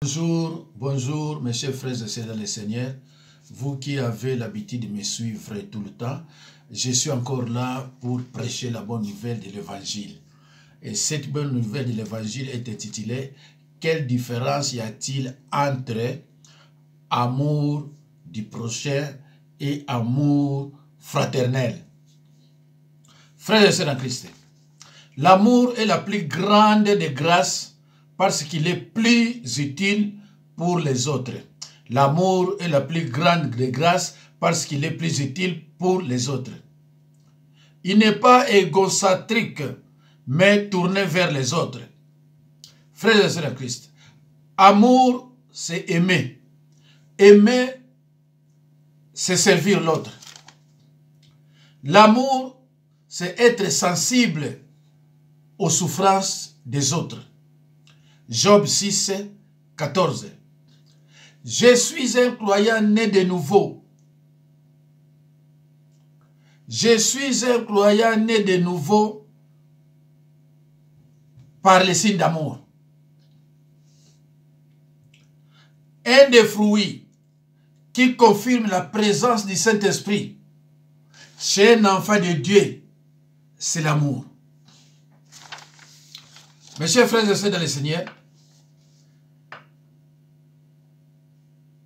Bonjour, bonjour mes chers frères et sœurs dans le Seigneur, vous qui avez l'habitude de me suivre tout le temps, je suis encore là pour prêcher la bonne nouvelle de l'Évangile. Et cette bonne nouvelle de l'Évangile est intitulée « Quelle différence y a-t-il entre amour du prochain et amour fraternel ?» Frères et sœurs en Christ, l'amour est la plus grande des grâces parce qu'il est plus utile pour les autres. L'amour est la plus grande des grâces parce qu'il est plus utile pour les autres. Il n'est pas égocentrique, mais tourné vers les autres. Frères et sœurs en Christ, amour, c'est aimer. Aimer, c'est servir l'autre. L'amour, c'est être sensible aux souffrances des autres. Job 6, 14. Je suis un croyant né de nouveau. Je suis un croyant né de nouveau par les signes d'amour. Un des fruits qui confirme la présence du Saint-Esprit chez un enfant de Dieu, c'est l'amour. Mes chers frères et sœurs dans le Seigneur,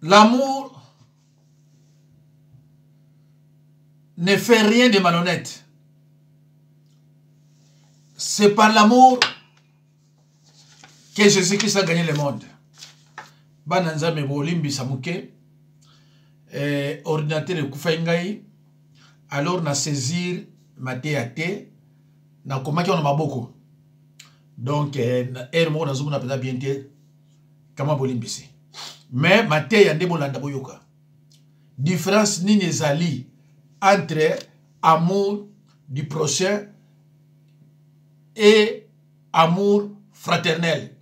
l'amour ne fait rien de malhonnête. C'est par l'amour que Jésus-Christ a gagné le monde. Bananzame bolimbi samuke, ordinateur kufaingai, alors na saisir maté à té, na komaki on maboko. Donc, ermo na zumu na peza bien té, kama bolimbisi. Mais maté yande bolanda boyoka. Différence ni nezali entre amour du prochain et amour fraternel.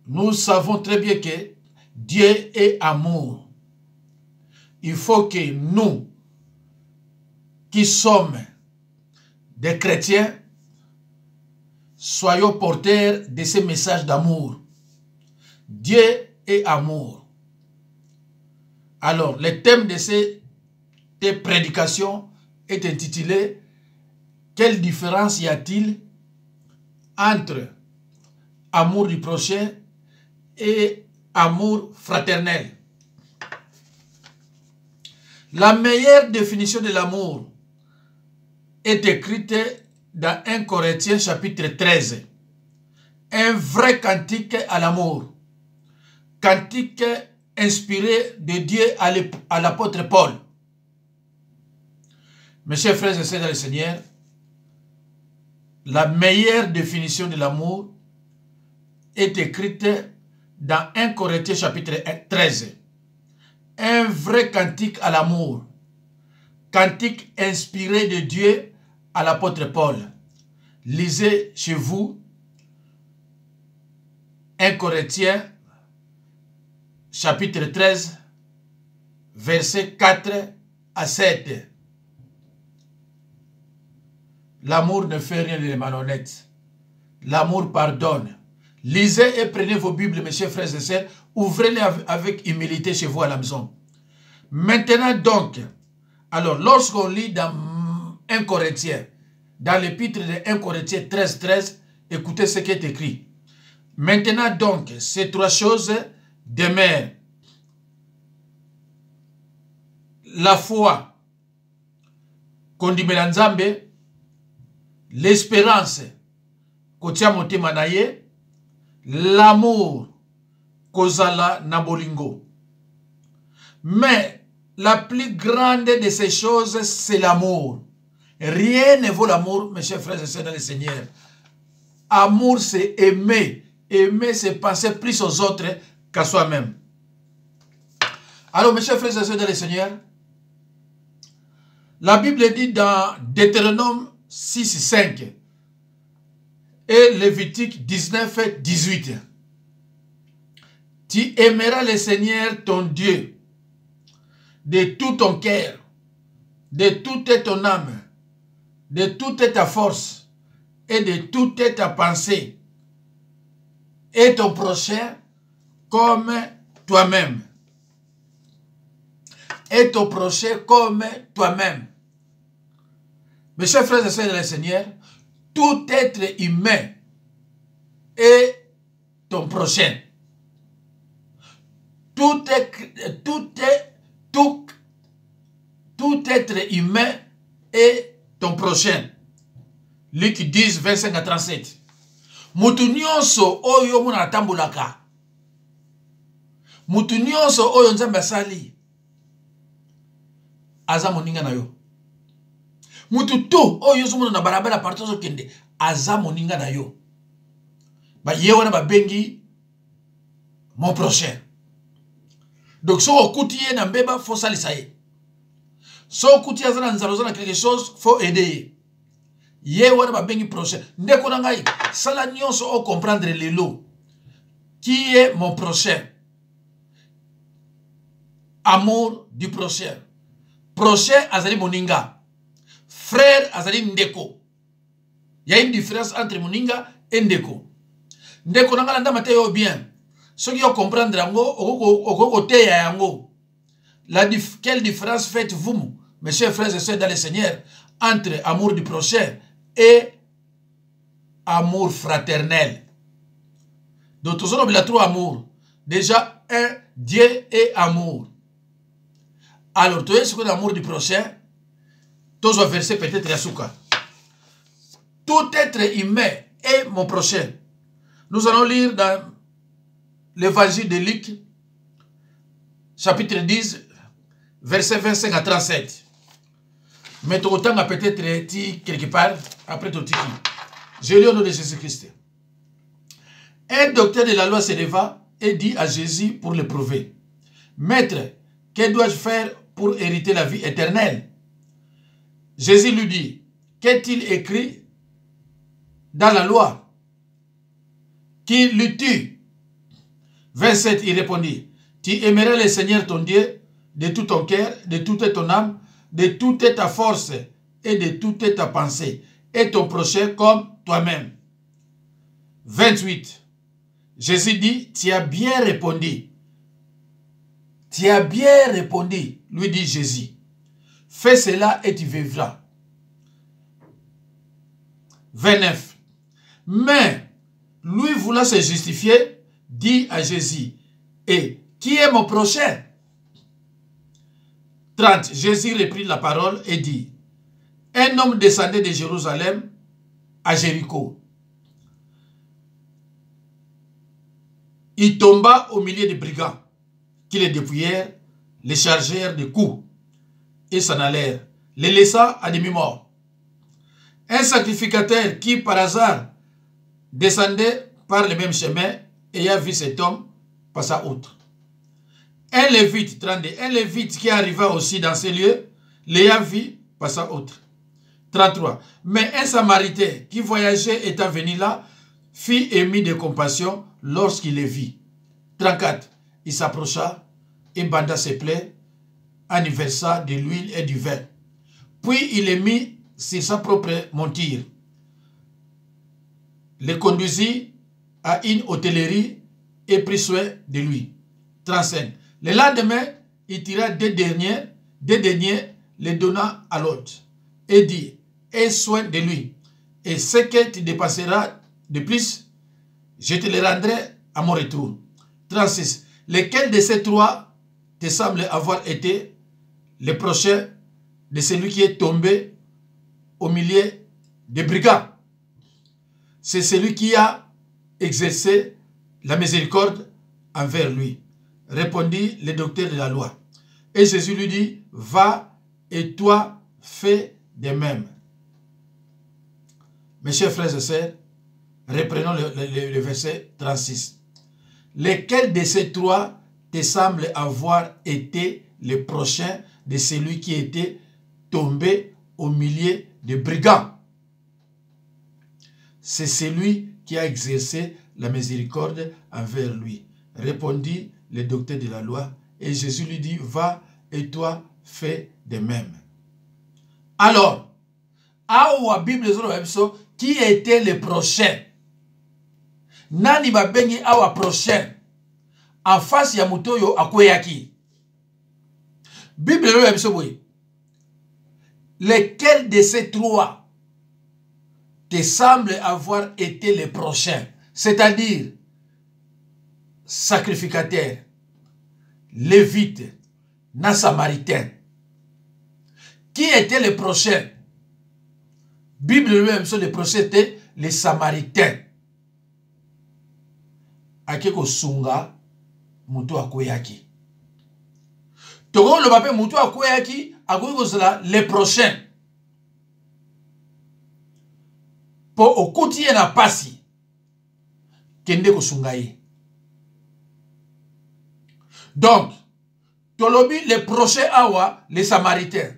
Nous savons très bien que Dieu est amour. Il faut que nous, qui sommes des chrétiens, soyons porteurs de ce message d'amour. Dieu est amour. Alors, le thème de cette prédication est intitulé « Quelle différence y a-t-il entre amour du prochain et amour fraternel ?» La meilleure définition de l'amour est écrite dans 1 Corinthiens chapitre 13. Un vrai cantique à l'amour. Cantique inspiré de Dieu à l'apôtre Paul. Mes chers frères et sœurs dans le Seigneur, la meilleure définition de l'amour est écrite dans 1 Corinthiens chapitre 13. Un vrai cantique à l'amour. Cantique inspiré de Dieu à l'apôtre Paul. Lisez chez vous 1 Corinthiens chapitre 13, versets 4 à 7. L'amour ne fait rien de malhonnête. L'amour pardonne. Lisez et prenez vos Bibles, mes chers frères et sœurs. Ouvrez-les avec humilité chez vous à la maison. Maintenant donc, alors lorsqu'on lit dans 1 Corinthiens, dans l'épître de 1 Corinthiens 13, 13, écoutez ce qui est écrit. Maintenant donc, ces trois choses demeurent. La foi, kondimela nzambe, l'espérance, kotia motema na ye, l'amour, kozala na bolingo. Mais la plus grande de ces choses, c'est l'amour. Rien ne vaut l'amour, mes chers frères et sœurs dans le Seigneur. Amour, c'est aimer. Aimer, c'est penser plus aux autres qu'à soi-même. Alors, mes chers frères et sœurs dans le Seigneur, la Bible dit dans Deutéronome 6, 5 et Lévitique 19, 18. Tu aimeras le Seigneur ton Dieu de tout ton cœur, de toute ton âme, de toute ta force et de toute ta pensée, et ton prochain comme toi-même. Et ton prochain comme toi-même. Mes chers frères et sœurs de le Seigneur, tout être humain est ton prochain. Tout être humain est ton prochain. Luc 10, 25 à 37. Mutu nyonso oyo muna tambulaka. Mutu nyonso oyo nzambe asali. Aza moninga na yo. Mutu tu oyo muna na barabara partout kende. Aza moninga na yo. Ba yewana ba bengi mon prochain. Donc so okuti ye na mbeba faut salisa ye. So okuti azana nzalozana quelque chose faut aider ye. Ye wana ba bengi prochain. Ndeko na ngai sala nyonso o comprendre lelo. Qui est mon prochain? Amour du prochain. Prochain azali moninga. Frère azali ndeko. Il y a une différence entre moninga et ndeko. Ndeko na ngai ndama te yo bien. Ce qui comprendre yango, quelle différence faites-vous, mes chers frères et sœurs dans le Seigneur, entre amour du prochain et amour fraternel? Donc, tous on a trois amours. Déjà, un, Dieu est amour. Alors, tu es ce que l'amour du prochain, tous on verset peut-être Yasuka. Tout être humain est mon prochain. Nous allons lire dans l'évangile de Luc, chapitre 10, verset 25 à 37. Mais autant a peut-être été quelque part, après tout. Je lis au nom de Jésus-Christ. Un docteur de la loi se leva et dit à Jésus pour le prouver: Maître, que dois-je faire pour hériter la vie éternelle? Jésus lui dit: Qu'est-il écrit dans la loi? Qui lis-tu? 27, il répondit: Tu aimeras le Seigneur ton Dieu de tout ton cœur, de toute ton âme, de toute ta force et de toute ta pensée, et ton prochain comme toi-même. 28, Jésus dit: Tu as bien répondu. Tu as bien répondu, lui dit Jésus. Fais cela et tu vivras. 29, mais lui voulant se justifier, dit à Jésus: Et qui est mon prochain? 30. Jésus reprit la parole et dit: Un homme descendait de Jérusalem à Jéricho. Il tomba au milieu des brigands qui le dépouillèrent, les chargèrent de coups et s'en allèrent, les laissant à demi-mort. Un sacrificateur qui par hasard descendait par le même chemin, ayant vu cet homme, passa outre. Un Lévite, 32, un Lévite qui arriva aussi dans ces lieux, l'ayant vu, passa outre. 33. Mais un Samaritain qui voyageait étant venu là, fit émis de compassion lorsqu'il les vit. 34. Il s'approcha et banda ses plaies, en y versa de l'huile et du vin. Puis il les mit sur sa propre monture, le conduisit à une hôtellerie et prit soin de lui. 35. Le lendemain, il tira des deniers, les donna à l'autre, et dit: Aie soin de lui, et ce que tu dépasseras de plus, je te le rendrai à mon retour. 36. Lequel de ces trois te semble avoir été le prochain de celui qui est tombé au milieu des brigands? C'est celui qui a exercé la miséricorde envers lui, répondit le docteur de la loi. Et Jésus lui dit: Va et toi fais de même. Mes chers frères et sœurs, reprenons le verset 36. Lequel de ces trois te semble avoir été le prochain de celui qui était tombé au milieu des brigands? C'est celui qui a exercé la miséricorde envers lui, répondit le docteur de la loi. Et Jésus lui dit: Va et toi fais de même. Alors, qui était le prochain? Nani babengi awa prochain? en face ya mutoyo akweyaki. Bible le lequel de ces trois te semble avoir été le prochain, c'est-à-dire sacrificateur, lévite, na samaritain. Qui était le prochain? Bible lui-même sur le prochain était les samaritains. Akeko sunga mutu akweyaki. Togo le pape mutu akweyaki akweko sera le prochain. Po okuti na pasi kende ko sunga ye. Donc tolobi le prochain awa les samaritains.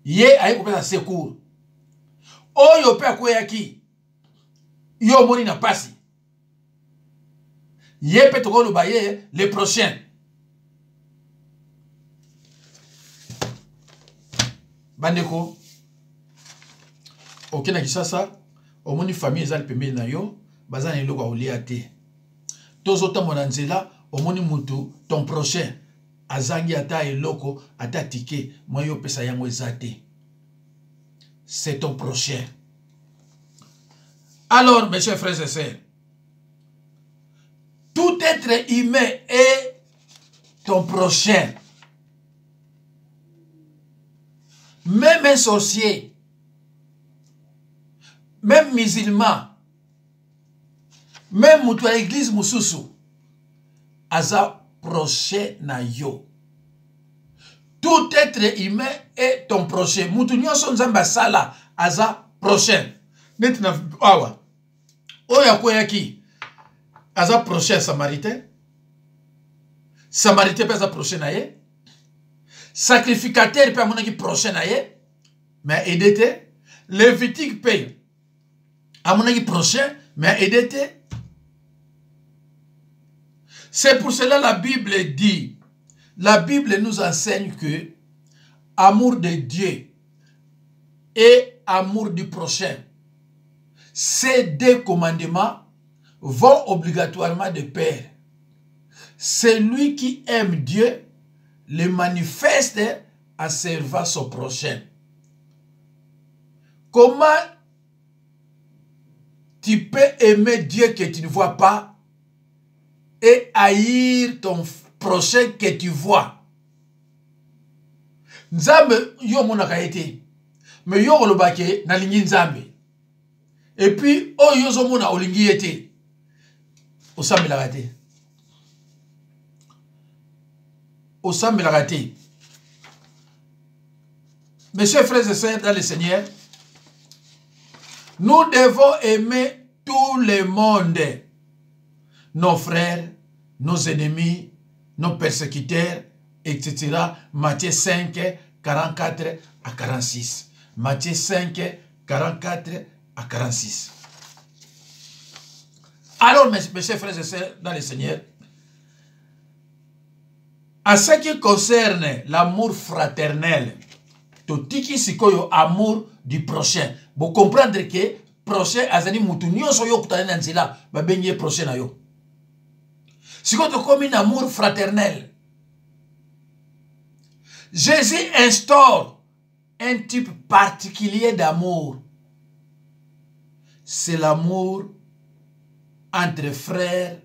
Ye aye kopesa secours. Oyo pe akweyaki yo moni na pasi. Ye pe toko loba ye le prochain. Bandeko okena kisasa omoni famille ezali pembeni na yo baza na eloko olia te. Tozota mona nzela omoni mutu ton prochain azangi ata eloko ata tike moi yo pesa yango ezate. C'est ton prochain. Alors mes chers frères et sœurs, tout être humain est ton prochain. Même un sorcier, même musulman, même mutu à l'église mususu, aza prochain na yo. Tout être humain est ton prochain. Mutu nyonso nzambe sala aza prochain. Net na awa. Oya koyaki aza prochain samaritain. Samaritain pe aza prochain na ye. Sacrificateur pe amonaki prochain na ye. Mais aidete. Lévitique pe amonaki prochain mais aidete. C'est pour cela la Bible dit. La Bible nous enseigne que amour de Dieu et amour du prochain, ces deux commandements vont obligatoirement de pair. Celui qui aime Dieu le manifeste en servant son prochain. Comment tu peux aimer Dieu que tu ne vois pas et haïr ton prochain que tu vois? Nzambe yo monaka ete mais yo kolobake na lingi nzambe et puis oyo zo mona olingi ete osambelaka te. Osambelaka te. Mes chers frères et sœurs dans le Seigneur, nous devons aimer tout le monde, nos frères, nos ennemis, nos persécuteurs, etc. Matthieu 5, 44 à 46. Matthieu 5, 44 à 46. Alors, mes chers frères et sœurs dans le Seigneur, en ce qui concerne l'amour fraternel, totiki sikoyo amour du prochain. Vous comprendre que prochain azani mutu nyonso yo kutana na nzela ba benye prochain na yo. Sikoyo to comme un amour fraternel. Jésus instaure un type particulier d'amour. C'est l'amour entre frères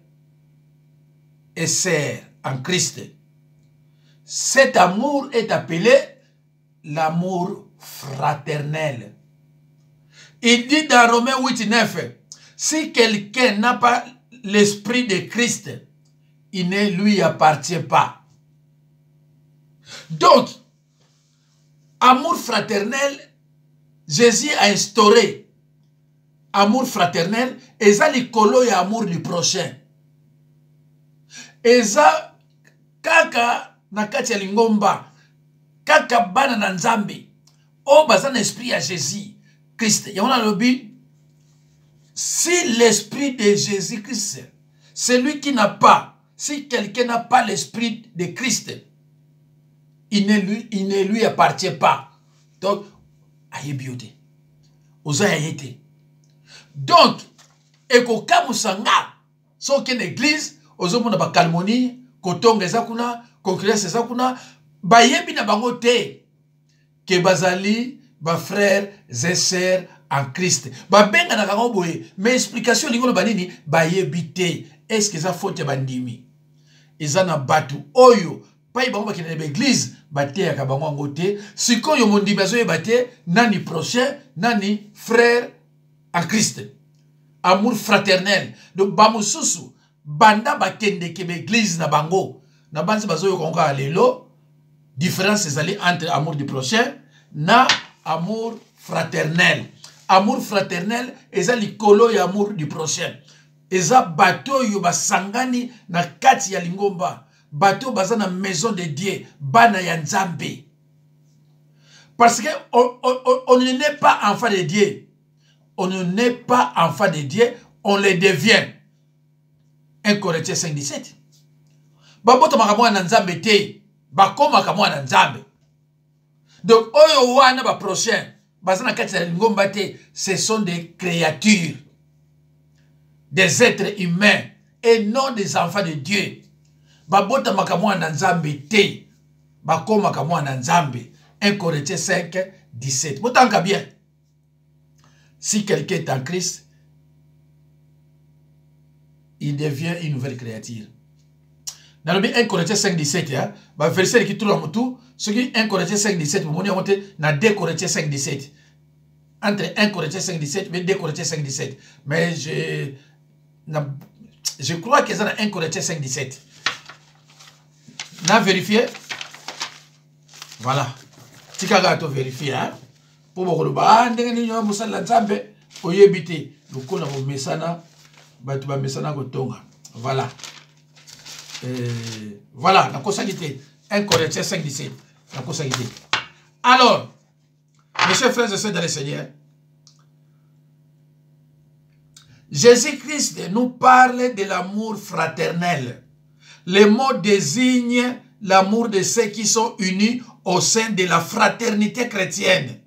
et sœurs en Christ. Cet amour est appelé l'amour fraternel. Il dit dans Romains 8, 9, si quelqu'un n'a pas l'esprit de Christ, il ne lui appartient pas. Donc, amour fraternel, Jésus a instauré amour fraternel, et ça l'icolo et amour du prochain. Et ça, kaka nakati ya lingomba, kaka bana na nzambe, o bazan esprit à Jésus Christ. Et on a le but, si l'esprit de Jésus Christ, celui qui n'a pas, si quelqu'un n'a pas l'esprit de Christ, il ne lui appartient pas. Donc, aïe bioté. Osa aïe. Donc, eko kamusanga, so qu'une église, ozomona ba calmonie, kotonga eza kuna, concurrence eza kuna, bayebi na bango te ke bazali ba frères et sœurs en Christ. Ba benga na kango boye, mais explication lingono banini bayebi te. Est-ce que ça faute bandimi? Eza na batu oyo pa bango bakina na église bate ya kabango ngote, sikoyo mondimi azoyeba te nani prochain, nani frère en Christ. Amour fraternel. Donc bamususu banda bakende ke église na bango. Na banzi bazoyo konga lelo, différence ezali entre amour du prochain na amour fraternel. Amour fraternel eza likolo ya amour du prochain. Eza bato yo basangani na kati ya lingomba. Bato baza na maison de Dieu, bana ya Nzambe. Parce que on ne naît pas enfant de Dieu. On ne naît pas enfant de Dieu, on le devient. 1 Corinthiens 5:17. Baboto makamwa na Nzambe te, bakoma makamwa na Nzambe. Donc oyo wana ba prochain, bazana kati ya lingomba te, ce sont des créatures, des êtres humains et non des enfants de Dieu. Babota makamwa na Nzambe te, bakoma makamwa na Nzambe. 1 Corinthiens 5:17. Botanka bien. Si quelqu'un est en Christ, il devient une nouvelle créature. Dans le 1 Corinthiens 5:17, hein, bah verset qui trouve tout, ce qui 1 Corinthiens 5:17, vous montrez monter dans 2 Corinthiens 5:17. Entre 1 Corinthiens 5:17 et 2 Corinthiens 5:17. Mais je crois que c'est dans 1 Corinthiens 5:17. N'a vérifié. Voilà. Tikaga to vérifier, hein. Pour beaucoup de gens, ndenge nyo musala Nzambe oyebite lokola bo mesana batu ba mesana ko tonga. Voilà. Voilà, la consacrité 1 Corinthiens 5:17. La consacrité. Alors, mes chers frères et sœurs dans le Seigneur, Jésus-Christ nous parle de l'amour fraternel. Le mot désigne l'amour de ceux qui sont unis au sein de la fraternité chrétienne.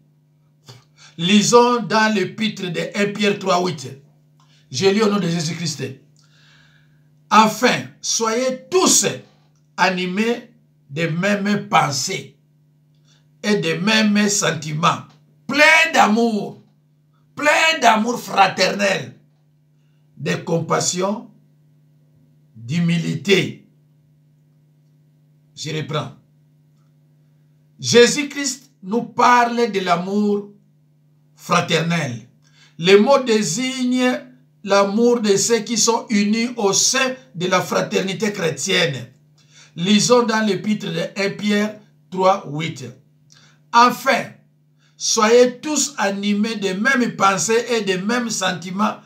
Lisons dans l'épître de 1 Pierre 3:8. Je lis au nom de Jésus-Christ. Enfin, soyez tous animés des mêmes pensées et des mêmes sentiments, pleins d'amour fraternel, de compassion, d'humilité. Je reprends. Jésus-Christ nous parle de l'amour fraternel. Le mot désigne l'amour de ceux qui sont unis au sein de la fraternité chrétienne. Lisons dans l'épître de 1 Pierre 3:8. Enfin, soyez tous animés des mêmes pensées et des mêmes sentiments,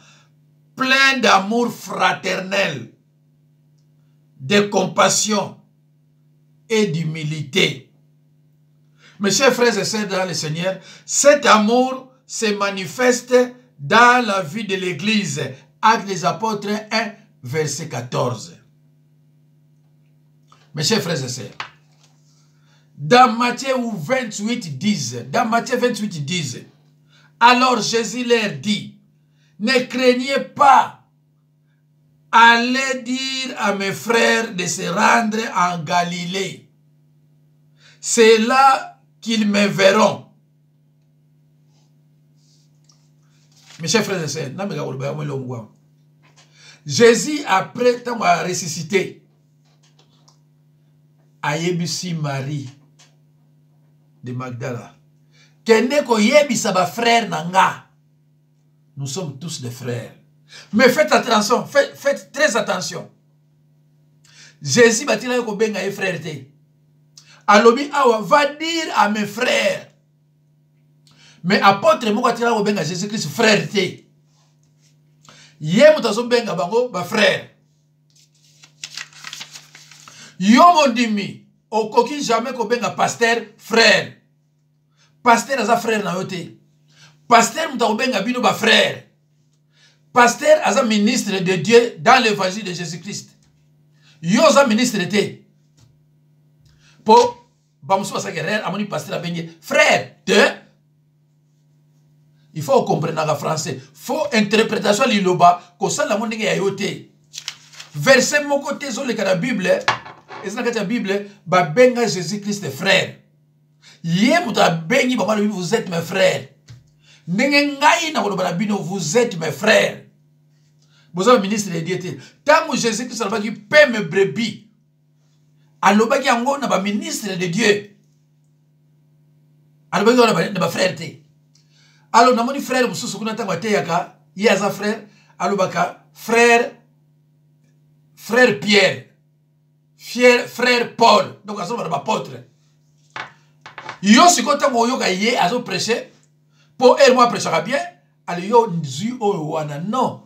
pleins d'amour fraternel, de compassion et d'humilité. Mes chers frères et sœurs dans le Seigneur, cet amour se manifeste dans la vie de l'Église. Actes des Apôtres 1, verset 14. Mes chers frères et sœurs, dans Matthieu 28, 10, alors Jésus leur dit, ne craignez pas, allez dire à mes frères de se rendre en Galilée. C'est là qu'ils me verront. Mes chers frères et sœurs, Jésus, après avoir ressuscité, a yebisi Marie de Magdala. Kende ko yebisa ba frère nanga. Nous sommes tous des frères. Mais faites attention, faites très attention. Jésus batila ko benga e frère te. Alobi awa va dire à mes frères. Mais apôtre moko atila ko benga Jésus-Christ frère te. Ye mutazo benga bango ba frère. Yo mondimi okoki jamais ko benga pasteur frère. Pasteur aza frère na yote. Pasteur mutazo benga bino ba frère. Pasteur aza ministre de Dieu dans l'évangile de Jésus-Christ. Yo aza ministre te. Po bamuso sa guerre amoni pasteur abenye frère de. Il faut comprendre en français. Faut interprétation liloba ko sala mondenge ya yote. Verset mon côté sur le cas de la Bible, et c'est dans la Bible, benga Jésus-Christ frère. Yé mouta bengi vous êtes mes frères. Nengengai na kolobala bino vous êtes mes frères. Vous êtes ministre de Dieu. Tant que Jésus-Christ a dit paix mes brebis. Alobaki yango na ba ministre de Dieu. Alobaki na ba frère te. Alors na moni frère mususu kuna tango te yaka, yaza frère, alobaka frère Pierre. Frère Paul. Donc azo ba apôtre. Yo sikota mo yoka ye azo prêcher. Pour elle moi prêchera bien, ali yo nzu o wana non.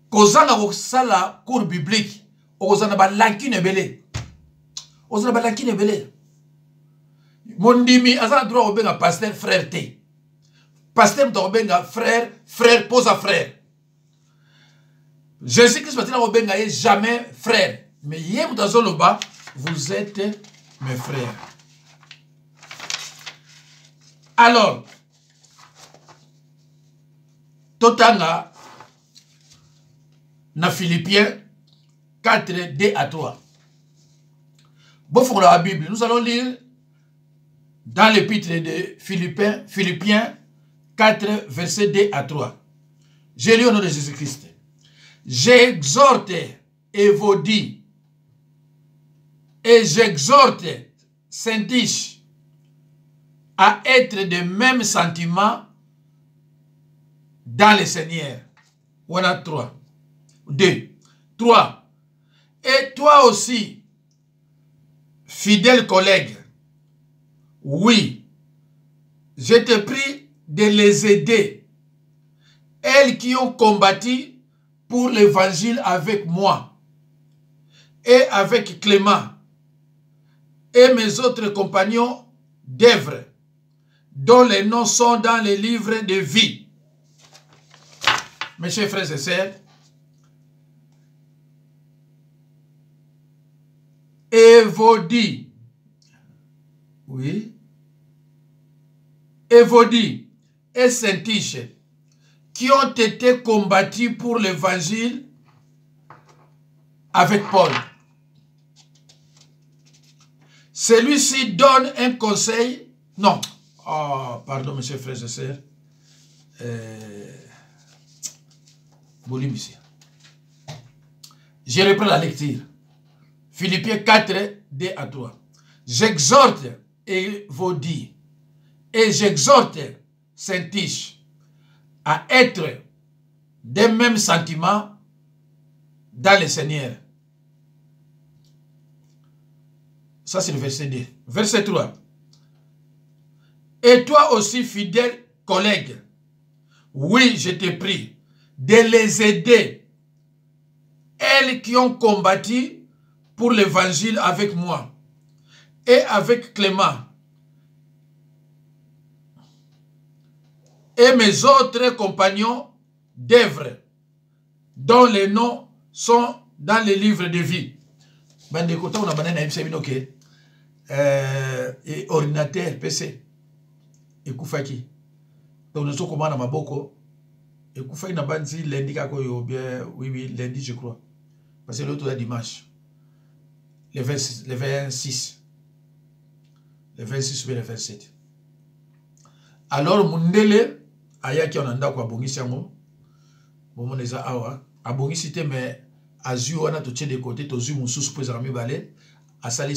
Kozanga ko sala cours biblique. Ozana ba lankine belé. Ozana ba lankine belé. Mondimi azana droit obenga pasteur frère té. Pasteur to obenga frère pose à frère. Jésus-Christ va obenga ye jamais frère. Mais yé mutazo loba, vous êtes mes frères. Alors, Totanga, na Philippiens 4, 2 à 3. Bon, pour la Bible, nous allons lire dans l'épître de Philippiens 4, verset 2 à 3. Je lis au nom de Jésus-Christ. J'exhorte Évodie et j'exhorte Syntyche à être de même sentiment dans le Seigneur. On a 3. 2. 3. Et toi aussi, fidèle collègue, oui, je te prie de les aider, elles qui ont combattu pour l'évangile avec moi et avec Clément et mes autres compagnons d'œuvre, dont les noms sont dans les livres de vie. Mes chers frères et sœurs, Évodie, oui, Évodie et Syntyche, qui ont été combattus pour l'évangile avec Paul. Celui-ci donne un conseil, non, oh, pardon, mes chers frères et sœurs, je reprends la lecture. Philippiens 4, 2 à 3. J'exhorte Évodie et j'exhorte Syntyche à être des mêmes sentiments dans le Seigneur. Ça, c'est le verset 2. Verset 3. Et toi aussi, fidèle collègue, oui, je te prie de les aider, elles qui ont combattu pour l'évangile avec moi et avec Clément et mes autres compagnons d'œuvre, dont les noms sont dans les livres de vie. Ben, écoutez, on a banane et ordinateur PC et Koufaki. Donc nous sommes commandés à Maboko et Koufaki n'a pas dit lundi kako bien oui lundi je crois parce que l'autre est dimanche le 26 ou le 27. Alors Mundele ayaki on anda kwa bongisi yango bon eza awa abongisi te mais azu wana to tient de côté to zu mususu pour zarami balé a sali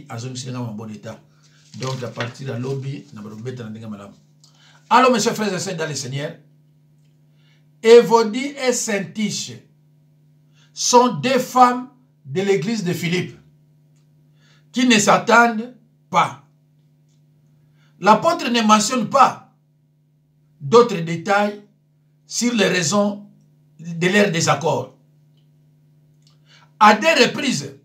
azongisi nga en bon état. Donc à partir de lobby na barobeta na ndinga malamu. Alors mes chers frères et sœurs dans le Seigneur, Évodie et Syntyche sont deux femmes de l'église de Philippe qui ne s'attendent pas. L'apôtre ne mentionne pas d'autres détails sur les raisons de leur désaccord. À deux reprises,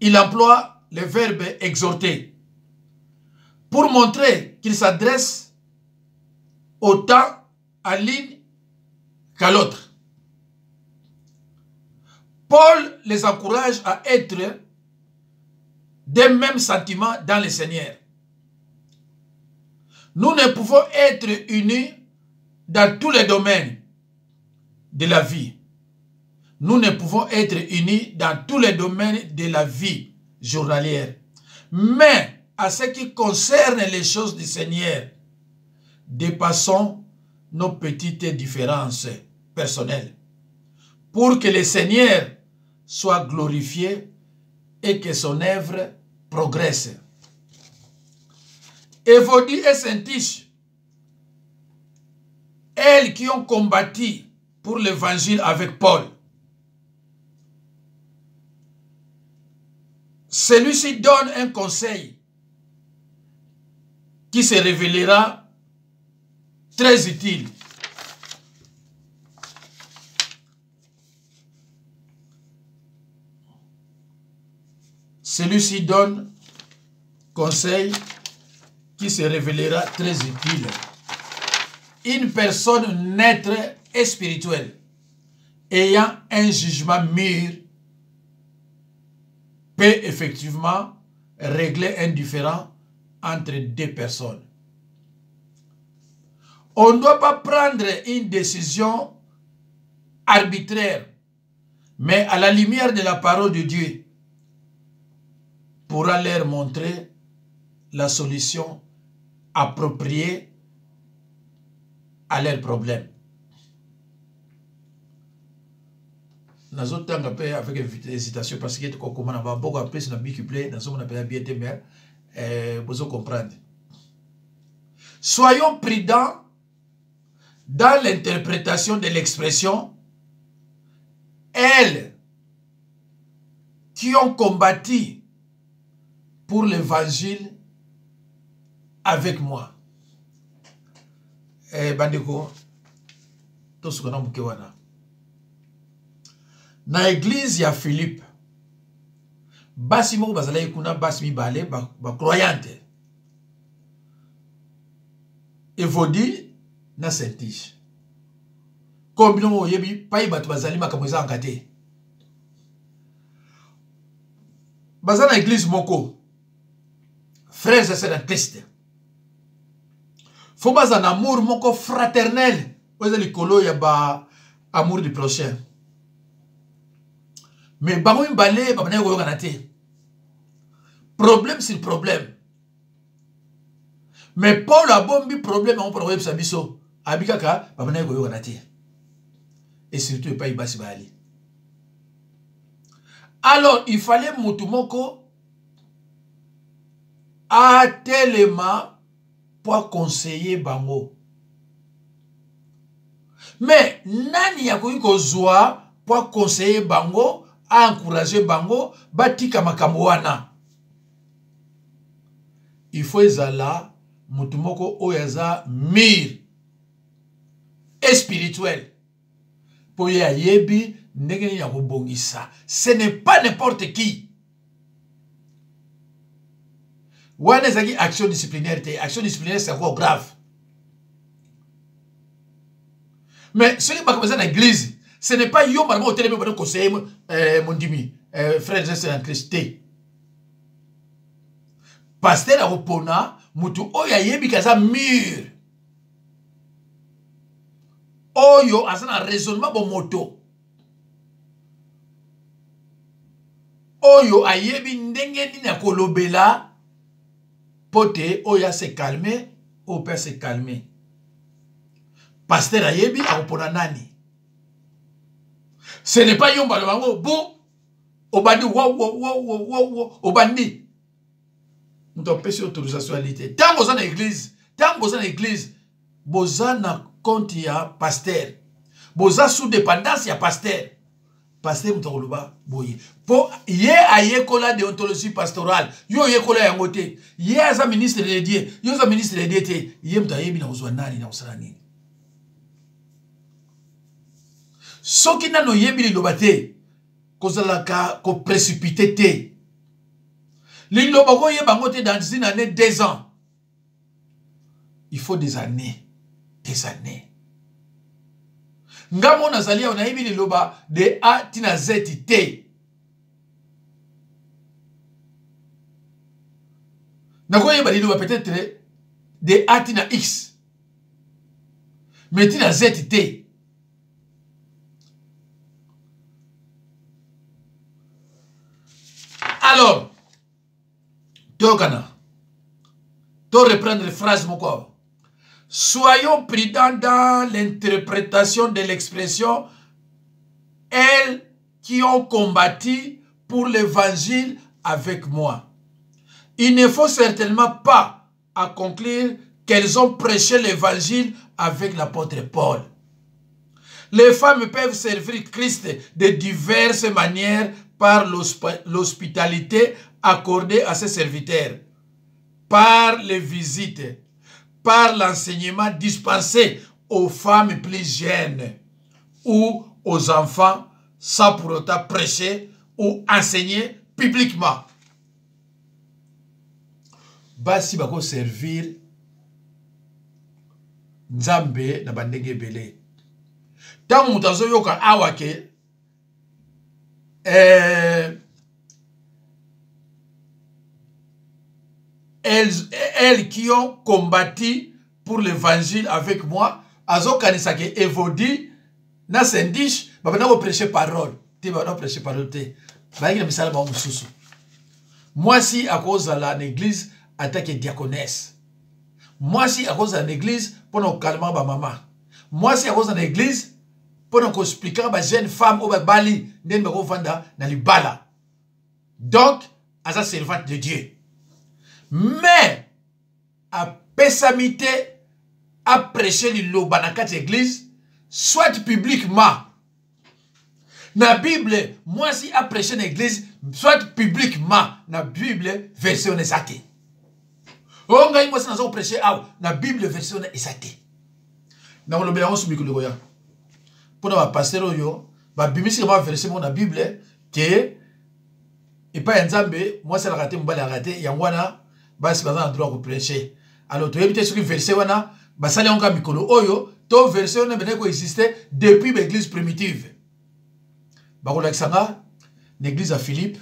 il emploie le verbe exhorter pour montrer qu'il s'adresse autant à l'une qu'à l'autre. Paul les encourage à être des mêmes sentiments dans le Seigneur. Nous ne pouvons être unis dans tous les domaines de la vie. nous ne pouvons être unis dans tous les domaines de la vie journalière. Mais à ce qui concerne les choses du Seigneur, dépassons nos petites différences personnelles pour que le Seigneur soit glorifié et que son œuvre progresse. Évodie et Syntyche, elles qui ont combattu pour l'évangile avec Paul, celui-ci donne un conseil qui se révélera très utile. Celui-ci donne conseil qui se révélera très utile. Une personne neutre et spirituelle, ayant un jugement mûr, peut effectivement régler un différend entre deux personnes. On ne doit pas prendre une décision arbitraire, mais à la lumière de la parole de Dieu, pourra leur montrer la solution appropriée à leurs problèmes. Nous avons avec hésitation parce que comme on a beaucoup appris sur la bicuplé, nous avons appelé bien témer, vous comprendre. Soyons prudents dans l'interprétation de l'expression elles qui ont combattu pour l'évangile avec moi. Bandeko, tout ce qu'on a moukewana. Na église ya Philippe, basi moko bazala yekuna basi mibale ba croyante. Évodie na Syntyche. Combien o yebi payi batu bazali makambo eza enkate. Bazala église moko. Frères et sœurs en Christ. Faut pas un amour moko fraternel. Vous avez le ya ba amour du prochain. Mais bango mbale ba bana yo ganate. Problème sur problème. Mais Paul a bombi problème on problème sa biso. Abikaka ba bana yo ganate. Et surtout pas ibasi bali. Alors il fallait mutumoko a tellement pour conseiller bango. Mais nani ya kozwa pour conseiller bango, a encourager bango, batika makambo wana. Il faut ezala mutumoko oyaza mir et spirituel. Pour ya yebi ndenge ya kobongisa. Ce n'est pas n'importe qui. Wana zaki action disciplinaire te. Action disciplinaire c'est encore grave. Mais ce qui est dans l'église, ce n'est pas yo malgré au télé pour conseiller mon dimi frère et sœurs en Christ. Pasteur a opona mutu oya yebi kaza mur. Oyo asana raisonnement bon moto. Oyo ayebi ndenge nini ya kolobela. Pote, oya se calmer, ou peut se calmer. Pasteur Ayebi a opona nani. Ce n'est pas yomba le bango, bon, obandi, wow, obandi. Nous avons payé autorisation à l'été. Tant que vous êtes dans l'église, vous êtes dans compte ya pasteur. Vous êtes sous dépendance ya pasteur. Pasteur Mutokoluba, boye. Pour ye aye kola déontologie pastorale, yo ye kola yangote, ye aza ministre de Dieu, yo aza ministre de Dieu te, ye mutayebi na uzwa nani na usala nini. Soki nano yebi liloba te, kozalaka ko précipité te. Liloba ko yeba ngote dans une année, 2 ans. Il faut des années. Des années. Ngamo nazalia unayebi liloba de A tina Z te. Nakoye ba liloba peut-être de A tina X. Mais tina Z te. Alors, Tokana, to reprendre les phrases, mon corps. Soyons prudents dans l'interprétation de l'expression « elles qui ont combattu pour l'évangile avec moi ». Il ne faut certainement pas à conclure qu'elles ont prêché l'évangile avec l'apôtre Paul. Les femmes peuvent servir Christ de diverses manières par l'hospitalité accordée à ses serviteurs, par les visites, par l'enseignement dispensé aux femmes plus jeunes ou aux enfants sans pour autant prêcher ou enseigner publiquement. Basi bako servir Nzambe na bandenge belé. Tant mutazo yoka awake elles qui ont combattu pour l'évangile avec moi, azo kanisa ke evodi na sendish babana ko prêcher parole. Te babana prêcher parole te. Ba ngi misala ba mususu. Moi si à cause de l'église attaque diaconesse. Moi si à cause de l'église pour nous calmer ba maman. Moi si à cause de l'église pour nous expliquer ba jeune femme au bali nden ko vanda na libala. Donc à sa servante de Dieu. Mais à pesamité à prêcher le lobanakat église soit publiquement. Na Bible, moi si à prêcher l'église soit publiquement na Bible version exacte. On nga moi si prêcher na Bible version exacte. Na on lobela on subiko le goya. Pour na pasteur yo, ba bimisi ba version na Bible que et pas Nzambe, moi c'est la raté mbala raté yangwana basi baza na droit ko prêcher. Alors tu éviter ce que verset wana basali on ka mikolo oyo to version na bene ko exister depuis l'église primitive. Bakolakisanga l'église à Philippe,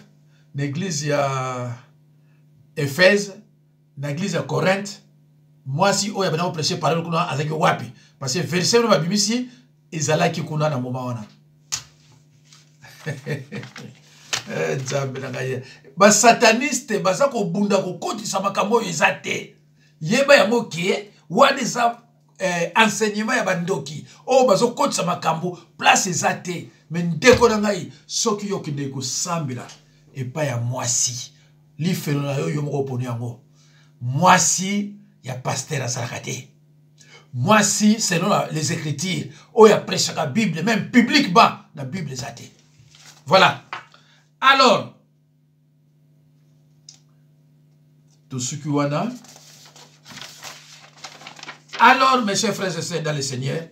l'église à Éphèse, l'église à Corinthe. Moi si oya bana prêcher parole kuna avec wapi parce que verset na bimisi ezalaki kuna na moment wana. Ba sataniste baza ko bunda ko kotisa makambo ezate. Yeba yango ke wana za enseignement ya bandoki. O bazo kotisa makambo place ezate. Mais ndeko na ngai soki yo kinde ko sambila epa ya mwasi. Li felo na yo yo moko poni yango. Mwasi ya pasteur azalakate. Mwasi selon les écritures o ya prêche la Bible même publiquement la Bible ezate. Voilà. Alors, tout ce qui wana. Alors, mes chers frères et sœurs dans le Seigneur,